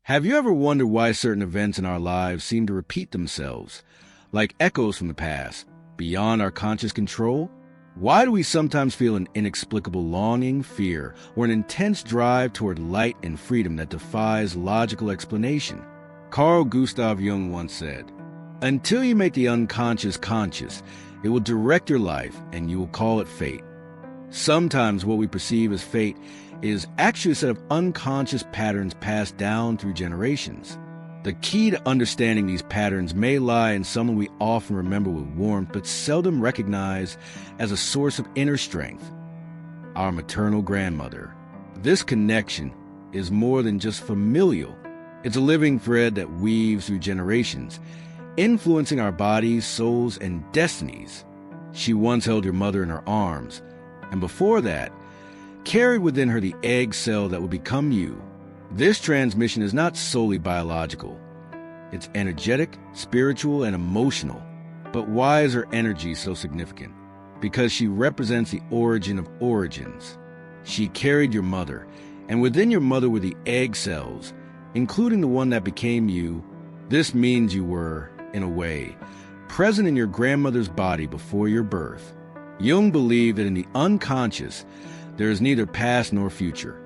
Have you ever wondered why certain events in our lives seem to repeat themselves, like echoes from the past, beyond our conscious control? Why do we sometimes feel an inexplicable longing, fear, or an intense drive toward light and freedom that defies logical explanation? Carl Gustav Jung once said, "Until you make the unconscious conscious, it will direct your life and you will call it fate." Sometimes what we perceive as fate is actually a set of unconscious patterns passed down through generations. The key to understanding these patterns may lie in someone we often remember with warmth but seldom recognize as a source of inner strength: our maternal grandmother. This connection is more than just familial. It's a living thread that weaves through generations, influencing our bodies, souls, and destinies. She once held your mother in her arms, and before that, carried within her the egg cell that would become you. This transmission is not solely biological. It's energetic, spiritual, and emotional. But why is her energy so significant? Because she represents the origin of origins. She carried your mother, and within your mother were the egg cells, including the one that became you. This means you were, in a way, present in your grandmother's body before your birth. Jung believed that in the unconscious, there is neither past nor future.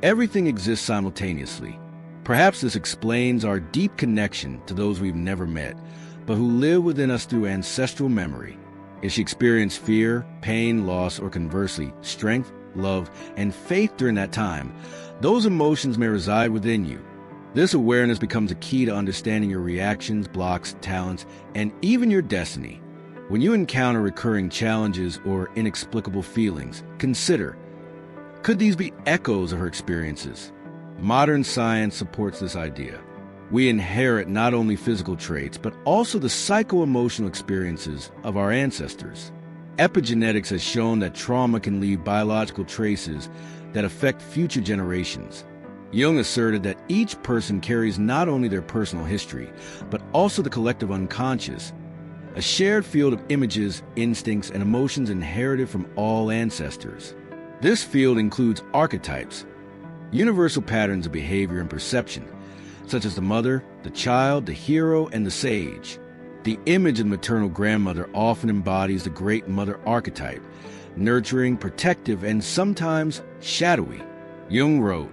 Everything exists simultaneously. Perhaps this explains our deep connection to those we've never met, but who live within us through ancestral memory. If she experienced fear, pain, loss, or conversely, strength, love, and faith during that time, those emotions may reside within you. This awareness becomes a key to understanding your reactions, blocks, talents, and even your destiny. When you encounter recurring challenges or inexplicable feelings, consider, could these be echoes of her experiences? Modern science supports this idea. We inherit not only physical traits, but also the psycho-emotional experiences of our ancestors. Epigenetics has shown that trauma can leave biological traces that affect future generations. Jung asserted that each person carries not only their personal history, but also the collective unconscious, a shared field of images, instincts, and emotions inherited from all ancestors. This field includes archetypes, universal patterns of behavior and perception, such as the mother, the child, the hero, and the sage. The image of the maternal grandmother often embodies the great mother archetype, nurturing, protective, and sometimes shadowy. Jung wrote,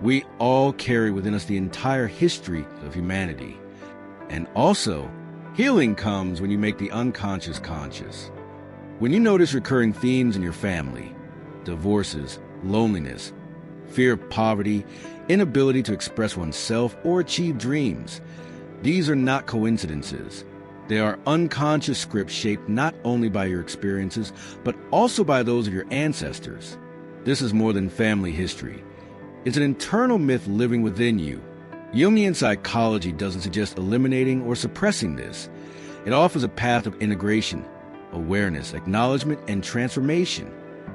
"We all carry within us the entire history of humanity." And also, healing comes when you make the unconscious conscious. When you notice recurring themes in your family, divorces, loneliness, fear of poverty, inability to express oneself or achieve dreams, these are not coincidences. They are unconscious scripts shaped not only by your experiences, but also by those of your ancestors. This is more than family history. It's an internal myth living within you. Jungian psychology doesn't suggest eliminating or suppressing this. It offers a path of integration, awareness, acknowledgement, and transformation.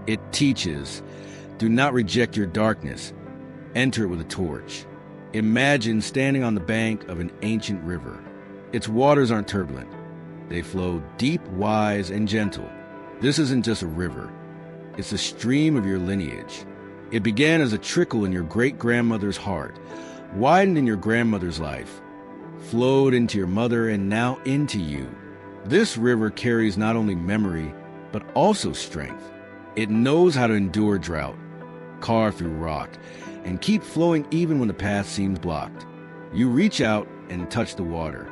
It teaches, do not reject your darkness. Enter it with a torch. Imagine standing on the bank of an ancient river. Its waters aren't turbulent. They flow deep, wise, and gentle. This isn't just a river. It's a stream of your lineage. It began as a trickle in your great-grandmother's heart, widened in your grandmother's life, flowed into your mother, and now into you. This river carries not only memory, but also strength. It knows how to endure drought, carve through rock, and keep flowing even when the path seems blocked. You reach out and touch the water.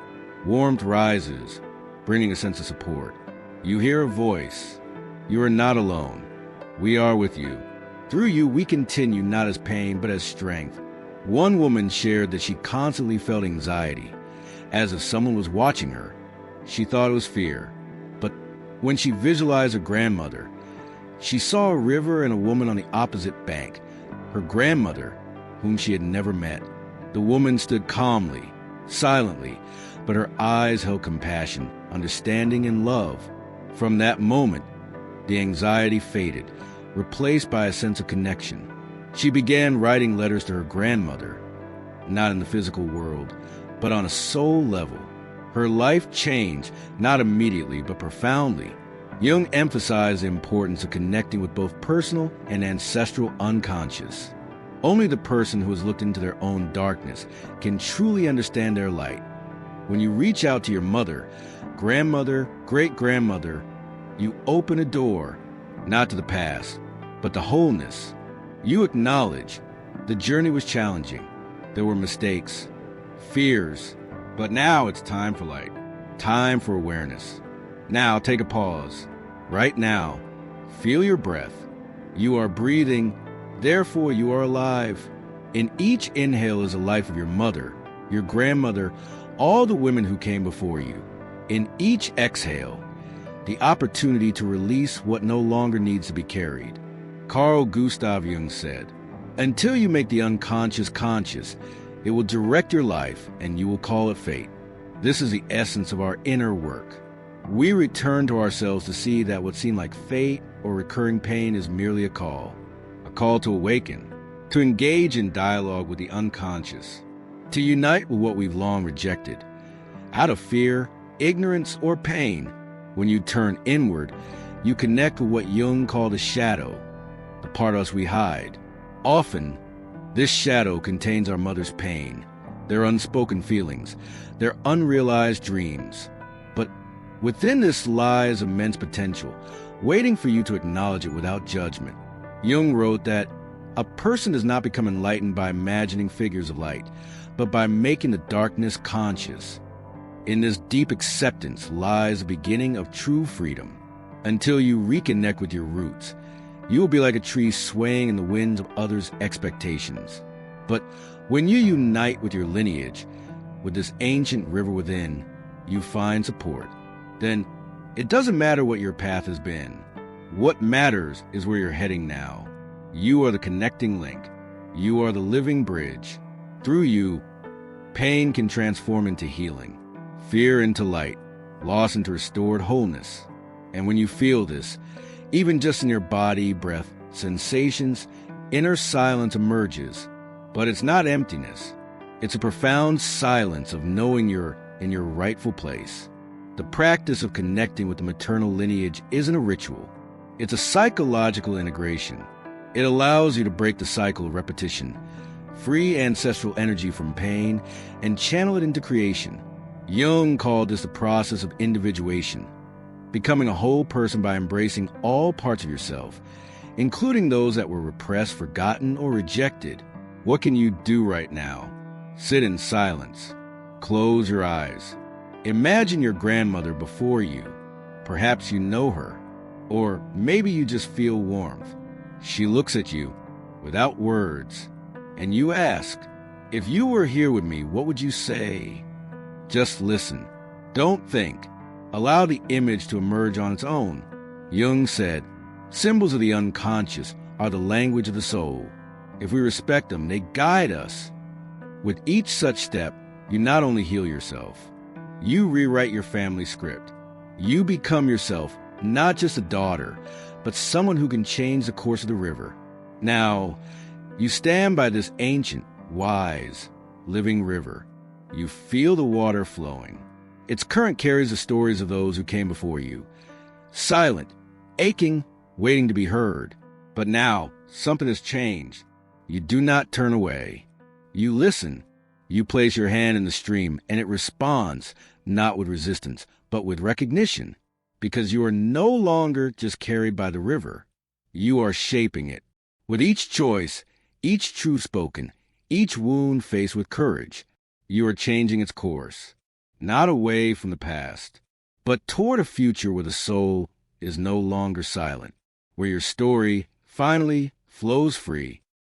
Warmth rises, bringing a sense of support. You hear a voice. You are not alone. We are with you. Through you, we continue not as pain, but as strength. One woman shared that she constantly felt anxiety, as if someone was watching her. She thought it was fear. But when she visualized her grandmother, she saw a river and a woman on the opposite bank, her grandmother, whom she had never met. The woman stood calmly, silently, but her eyes held compassion, understanding, and love. From that moment, the anxiety faded, replaced by a sense of connection. She began writing letters to her grandmother, not in the physical world, but on a soul level. Her life changed, not immediately, but profoundly. Jung emphasized the importance of connecting with both personal and ancestral unconscious. Only the person who has looked into their own darkness can truly understand their light. When you reach out to your mother, grandmother, great-grandmother, you open a door, not to the past, but to wholeness. You acknowledge the journey was challenging. There were mistakes, fears, but now it's time for light, time for awareness. Now take a pause. Right now, feel your breath. You are breathing, therefore you are alive. In each inhale is the life of your mother, your grandmother, all the women who came before you. In each exhale, the opportunity to release what no longer needs to be carried. Carl Jung said, "Until you make the unconscious conscious, it will direct your life and you will call it fate." This is the essence of our inner work. We return to ourselves to see that what seemed like fate or recurring pain is merely a call to awaken, to engage in dialogue with the unconscious, to unite with what we've long rejected. Out of fear, ignorance, or pain, when you turn inward, you connect with what Jung called a shadow, the part of us we hide. Often, this shadow contains our mother's pain, their unspoken feelings, their unrealized dreams. But within this lies immense potential, waiting for you to acknowledge it without judgment. Jung wrote that a person does not become enlightened by imagining figures of light, but by making the darkness conscious. In this deep acceptance lies the beginning of true freedom. Until you reconnect with your roots, you will be like a tree swaying in the winds of others' expectations. But when you unite with your lineage, with this ancient river within, you find support. Then it doesn't matter what your path has been. What matters is where you're heading now. You are the connecting link. You are the living bridge. Through you, pain can transform into healing, fear into light, loss into restored wholeness. And when you feel this, even just in your body, breath, sensations, inner silence emerges. But it's not emptiness. It's a profound silence of knowing you're in your rightful place. The practice of connecting with the maternal lineage isn't a ritual. It's a psychological integration. It allows you to break the cycle of repetition, free ancestral energy from pain, and channel it into creation. Jung called this the process of individuation, becoming a whole person by embracing all parts of yourself, including those that were repressed, forgotten, or rejected. What can you do right now? Sit in silence. Close your eyes. Imagine your grandmother before you. Perhaps you know her, or maybe you just feel warmth. She looks at you without words, and you ask, "If you were here with me, what would you say?" Just listen. Don't think. Allow the image to emerge on its own. Jung said, "Symbols of the unconscious are the language of the soul. If we respect them, they guide us." With each such step, you not only heal yourself, you rewrite your family script. You become yourself, not just a daughter, but someone who can change the course of the river. Now, you stand by this ancient, wise, living river. You feel the water flowing. Its current carries the stories of those who came before you. Silent, aching, waiting to be heard. But now, something has changed. You do not turn away. You listen. You place your hand in the stream, and it responds, not with resistance, but with recognition. Because you are no longer just carried by the river. You are shaping it. With each choice, each truth spoken, each wound faced with courage, you are changing its course. Not away from the past, but toward a future where the soul is no longer silent, where your story finally flows free,